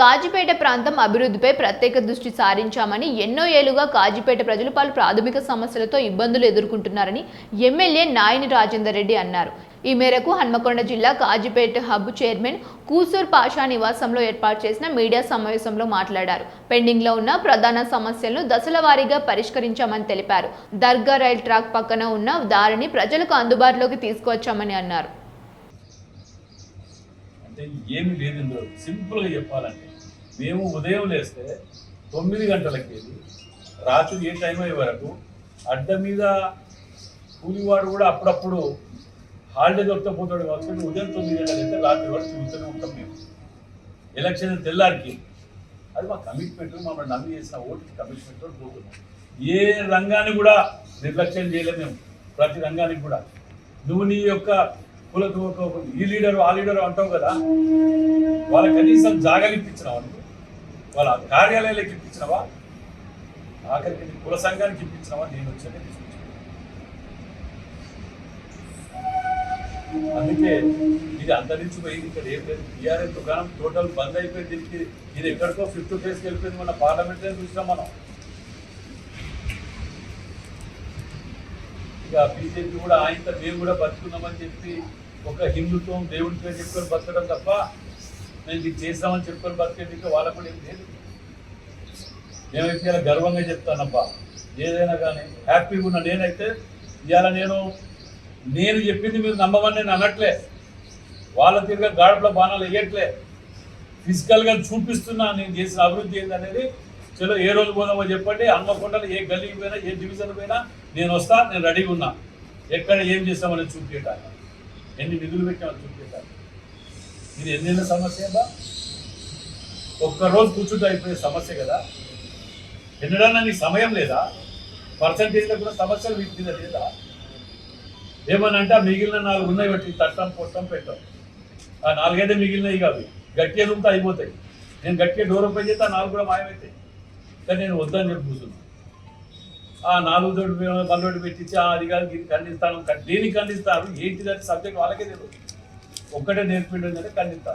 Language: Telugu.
కాజీపేట ప్రాంతం అభివృద్ధిపై ప్రత్యేక దృష్టి సారించామని, ఎన్నో ఏళ్లుగా కాజీపేట ప్రజలు పలు ప్రాథమిక సమస్యలతో ఇబ్బందులు ఎదుర్కొంటున్నారని ఎమ్మెల్యే నాయిని రాజేందర్ రెడ్డి అన్నారు. ఈ మేరకు హన్మకొండ జిల్లా కాజీపేట హబ్ చైర్మన్ కూసూర్ పాషా నివాసంలో ఏర్పాటు చేసిన మీడియా సమావేశంలో మాట్లాడారు. పెండింగ్లో ఉన్న ప్రధాన సమస్యలను దశల వారీగా పరిష్కరించామని తెలిపారు. దర్గా రైల్ ట్రాక్ పక్కన ఉన్న దారిని ప్రజలకు అందుబాటులోకి తీసుకువచ్చామని అన్నారు. ఏమి లేదు ఇందులో. సింపుల్గా చెప్పాలంటే మేము ఉదయం లేస్తే 9 గంటలకి రాత్రి ఏ టైం అయ్యే వరకు అడ్డ మీద కూలివాడు కూడా అప్పుడప్పుడు హాలిడే దొరికితే పోతాడు కాబట్టి ఉదయం 9 గంటలు అయితే రాత్రి వరకు తిరుగుతూనే ఉంటాం. మేము ఎలక్షన్ తెల్లారికి అది మా కమిట్మెంట్, మమ్మల్ని నమ్మి చేసిన ఓటుకి కమిట్మెంట్ పోతున్నాం. ఏ రంగాన్ని కూడా నిర్లక్ష్యం చేయలేము మేము. ప్రతి రంగానికి కూడా నువ్వు నీ యొక్క కులతో ఈ లీడరు ఆ లీడరు అంటావు కదా, వాళ్ళ కనీసం జాగాలు ఇప్పించినావా, నువ్వు వాళ్ళ కార్యాలయాలకు ఇప్పించినవా, ఆఖరికి కుల సంఘానికి ఇప్పించినవా? నేను వచ్చానే తీసుకొచ్చాను. అందుకే ఇది అంతరించిపోయింది. ఇక్కడ ఏం లేదు. టీఆర్ఎస్ దుకాణం టోటల్ బంద్ అయిపోయింది. దీనికి ఇది ఎక్కడికో 5th ఫేజ్కి వెళ్ళిపోయింది. మన పార్లమెంట్లో చూసినాం మనం. ఇక బీజేపీ కూడా ఆయనతో మేము కూడా బతుకున్నామని చెప్పి ఒక హిందుత్వం దేవుడి పేరు చెప్పుకొని బతకడం తప్ప మేము ఇది చేస్తామని చెప్పుకొని బతికేందుకు వాళ్ళకు కూడా ఏం లేదు. మేమైతే ఇలా గర్వంగా చెప్తానబ్బా, ఏదైనా కానీ హ్యాపీగా ఉన్నా. నేనైతే ఇవాళ నేను చెప్పింది మీరు నమ్మమని నేను అనట్లే, వాళ్ళ తిరిగా గాడపల బాణాలు వేయట్లే, ఫిజికల్గా చూపిస్తున్నా నేను చేసిన అభివృద్ధి ఏందనేది. చలో ఏ రోజు పోదామో చెప్పండి. హన్మకొండలో ఏ గల్లీకి పోయినా ఏ డివిజన్ పోయినా నేను వస్తా, నేను రెడీగా ఉన్నా. ఎక్కడ ఏం చేస్తామని చూపించడానికి, ఎన్ని నిధులు పెట్టామని చూపించడానికి. ఇది ఎన్నెన్న సమస్య కదా, ఒక్కరోజు కూర్చుంటే అయిపోయే సమస్య కదా. ఎన్నడన్నా నీకు సమయం లేదా? పర్సంటేజ్లో కూడా సమస్యలు వీటి మీద లేదా? ఏమనంటే మిగిలిన 4 ఉన్నాయి బట్టి తట్టం పొట్టం పెట్టం. ఆ 4 అయితే మిగిలినవి కాదు, గట్టిగా రూమ్తో అయిపోతాయి. నేను గట్టిగా డోర్ ఓపెన్ చేస్తే ఆ 4 కూడా మాయమవుతాయి. కానీ నేను వద్దని చెప్పి కూర్చున్నాను. ఆ 4 తోటి బల్లోటి పెట్టించి అది కాదు దీన్ని ఖండిస్తాను. దేనికి ఖండిస్తారు ఏంటిదని సబ్జెక్ట్ వాళ్ళకే తెలియదు. ఒక్కటే నేర్పిండి ఖండిస్తారు.